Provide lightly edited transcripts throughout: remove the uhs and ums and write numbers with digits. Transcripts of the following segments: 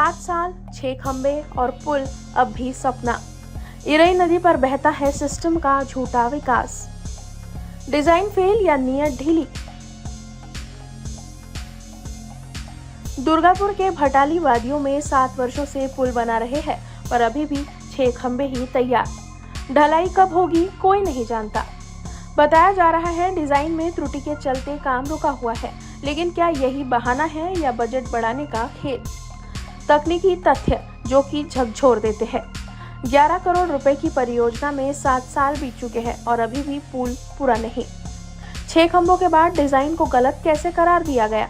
7 साल, 6 खंबे और पुल अब भी सपना। इरई नदी पर बहता है सिस्टम का झूठा विकास। डिजाइन फेल या नीयत ढीली। दुर्गापुर के भटाली वादियों में 7 वर्षों से पुल बना रहे हैं, पर अभी भी 6 खंबे ही तैयार। ढलाई कब होगी कोई नहीं जानता। बताया जा रहा है डिजाइन में त्रुटि के चलते काम रुका हुआ है, लेकिन क्या यही बहाना है या बजट बढ़ाने का खेल? तकनीकी तथ्य जो कि झकझोर देते हैं। 11 करोड़ रुपए की परियोजना में 7 साल बीत चुके हैं और अभी भी पुल पूरा नहीं। 6 खंभों के बाद डिजाइन को गलत कैसे करार दिया गया?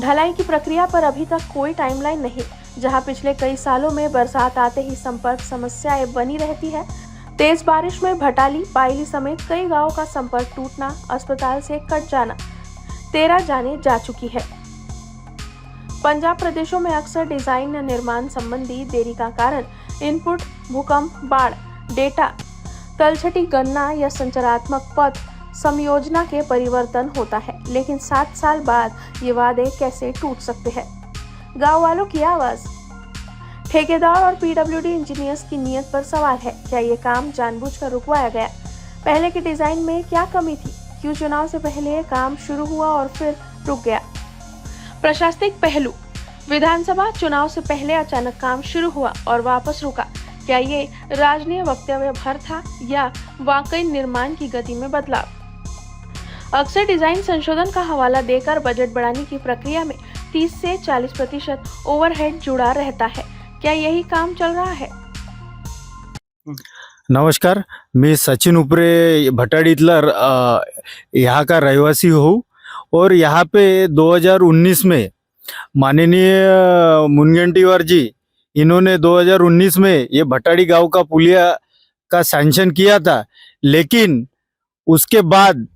ढलाई की प्रक्रिया पर अभी तक कोई टाइमलाइन नहीं। जहां पिछले कई सालों में बरसात आते ही संपर्क समस्याएं बनी रहती है। तेज बारिश में भटाली, पायली समेत कई गांवों का संपर्क टूटना, अस्पताल से कट जाना, 13 जाने जा चुकी है। पंजाब प्रदेशों में अक्सर डिजाइन या निर्माण संबंधी देरी का कारण इनपुट, भूकंप, बाढ़, डेटा, तलछटी गणना या संरचनात्मक पथ समयोजना के परिवर्तन होता है। लेकिन 7 साल बाद ये वादे कैसे टूट सकते हैं? गांव वालों की आवाज। ठेकेदार और पीडब्ल्यूडी इंजीनियर्स की नीयत पर सवाल है। क्या ये काम जानबूझकर रुकवाया गया? पहले के डिजाइन में क्या कमी थी? क्यों चुनाव से पहले काम शुरू हुआ और फिर रुक गया? प्रशासनिक पहलू। विधानसभा चुनाव से पहले अचानक काम शुरू हुआ और वापस रुका। क्या ये राजनीय वक्तव्य भर था या वाकई निर्माण की गति में बदलाव? अक्सर डिजाइन संशोधन का हवाला देकर बजट बढ़ाने की प्रक्रिया में 30 से 40% ओवरहेड जुड़ा रहता है। क्या यही काम चल रहा है? नमस्कार, मी सचिन उपरे भटाडीतला यहाँ का रहवासी हूँ और यहाँ पे 2019 में माननीय मुनगंटीवार जी इन्होंने 2019 में ये भटाड़ी गांव का पुलिया का सैंक्शन किया था, लेकिन उसके बाद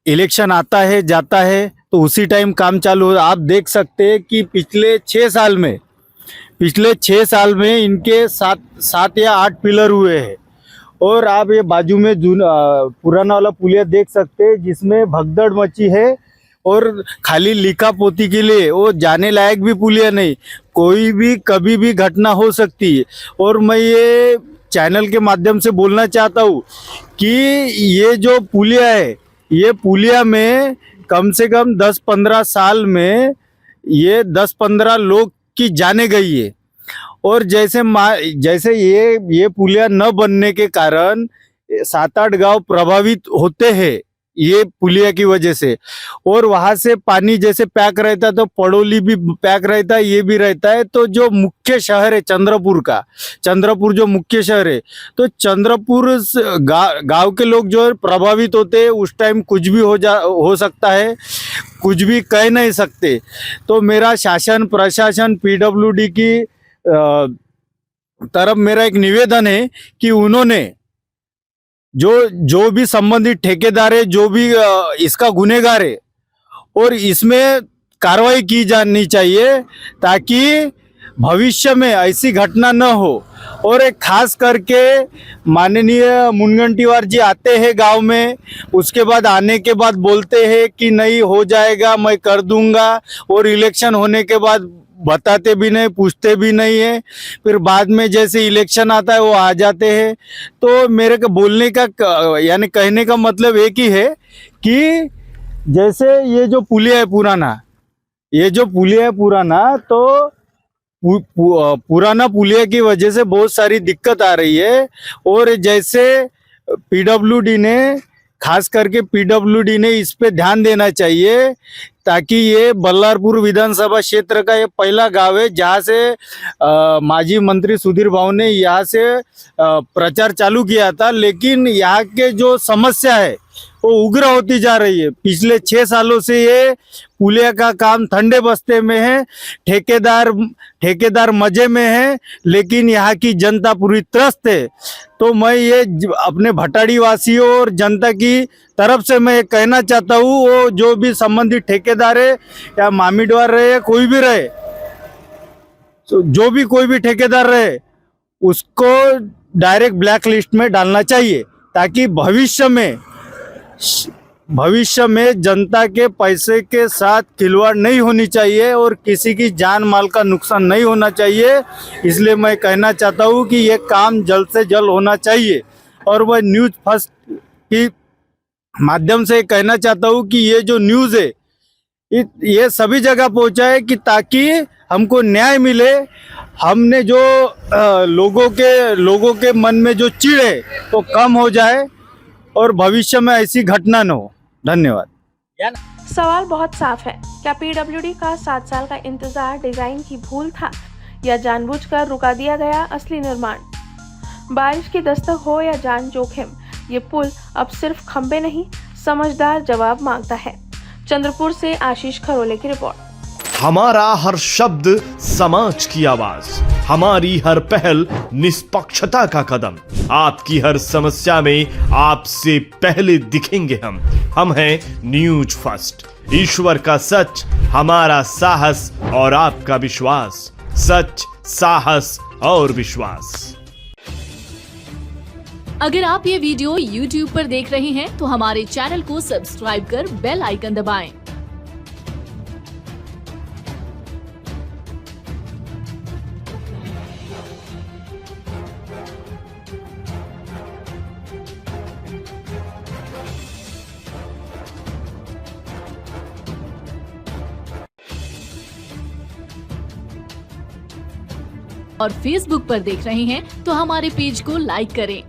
इलेक्शन आता है जाता है तो उसी टाइम काम चालू हो। आप देख सकते हैं कि पिछले 6 साल में इनके 7 या 8 पिलर हुए हैं। और आप ये बाजू में पुराना वाला पुलिया देख सकते हैं जिसमें भगदड़ मची है और खाली लिखा पोती के लिए वो जाने लायक भी पुलिया नहीं। कोई भी कभी भी घटना हो सकती है। और मैं ये चैनल के माध्यम से बोलना चाहता हूँ कि ये जो पुलिया है, ये पुलिया में कम से कम 10-15 साल में ये 10-15 लोग की जाने गई है। और जैसे ये पुलिया न बनने के कारण 7-8 गांव प्रभावित होते हैं ये पुलिया की वजह से। और वहां से पानी जैसे पैक रहता है तो पड़ोली भी पैक रहता है, ये भी रहता है। तो जो मुख्य शहर है चंद्रपुर जो मुख्य शहर है, तो चंद्रपुर गांव के लोग जो है प्रभावित होते हैं। उस टाइम कुछ भी हो सकता है, कुछ भी कह नहीं सकते। तो मेरा शासन प्रशासन पीडब्ल्यूडी की तरफ मेरा एक निवेदन है कि उन्होंने जो भी संबंधित ठेकेदार है, जो भी इसका गुनहगार है, और इसमें कार्रवाई की जानी चाहिए ताकि भविष्य में ऐसी घटना न हो। और एक खास करके माननीय मुनगंटीवार जी आते हैं गांव में, उसके बाद आने के बाद बोलते हैं कि नहीं हो जाएगा, मैं कर दूंगा, और इलेक्शन होने के बाद बताते भी नहीं, पूछते भी नहीं है। फिर बाद में जैसे इलेक्शन आता है वो आ जाते हैं। तो मेरे को बोलने का यानी कहने का मतलब एक ही है कि जैसे ये जो पुलिया है पुराना, तो पुराना पुलिया की वजह से बहुत सारी दिक्कत आ रही है। और जैसे खास करके पीडब्ल्यूडी ने इस पे ध्यान देना चाहिए ताकि ये बल्लारपुर विधानसभा क्षेत्र का ये पहला गांव है जहां से माजी मंत्री सुधीर भाऊ ने यहाँ से प्रचार चालू किया था। लेकिन यहाँ के जो समस्या है वो उग्र होती जा रही है। पिछले 6 सालों से ये पुलिया का काम ठंडे बस्ते में है, ठेकेदार मजे में है, लेकिन यहाँ की जनता पूरी त्रस्त है। तो मैं ये अपने भटाड़ी वासियों और जनता की तरफ से मैं कहना चाहता हूँ, वो जो भी संबंधित ठेकेदार है या मामिडवार रहे या कोई भी रहे, जो भी कोई भी ठेकेदार रहे, उसको डायरेक्ट ब्लैक लिस्ट में डालना चाहिए ताकि भविष्य में भविष्य में जनता के पैसे के साथ खिलवाड़ नहीं होनी चाहिए और किसी की जान माल का नुकसान नहीं होना चाहिए। इसलिए मैं कहना चाहता हूँ कि ये काम जल्द से जल्द होना चाहिए और वह न्यूज़ फर्स्ट की माध्यम से कहना चाहता हूँ कि ये जो न्यूज़ है ये सभी जगह पहुँचाए कि ताकि हमको न्याय मिले। हमने जो लोगों के मन में जो चिढ़ है वो कम हो जाए और भविष्य में ऐसी घटना न हो। धन्यवाद। सवाल बहुत साफ है, क्या पीडब्ल्यूडी का 7 साल का इंतजार डिजाइन की भूल था या जानबूझकर रुका दिया गया असली निर्माण? बारिश की दस्तक हो या जान जोखिम, ये पुल अब सिर्फ खंबे नहीं समझदार जवाब मांगता है। चंद्रपुर से आशीष खरोले की रिपोर्ट। हमारा हर शब्द समाज की आवाज, हमारी हर पहल निष्पक्षता का कदम, आपकी हर समस्या में आपसे पहले दिखेंगे हम हैं न्यूज फर्स्ट। ईश्वर का सच, हमारा साहस और आपका विश्वास। सच, साहस और विश्वास। अगर आप ये वीडियो YouTube पर देख रहे हैं तो हमारे चैनल को सब्सक्राइब कर बेल आइकन दबाएं। और Facebook पर देख रहे हैं तो हमारे पेज को लाइक करें।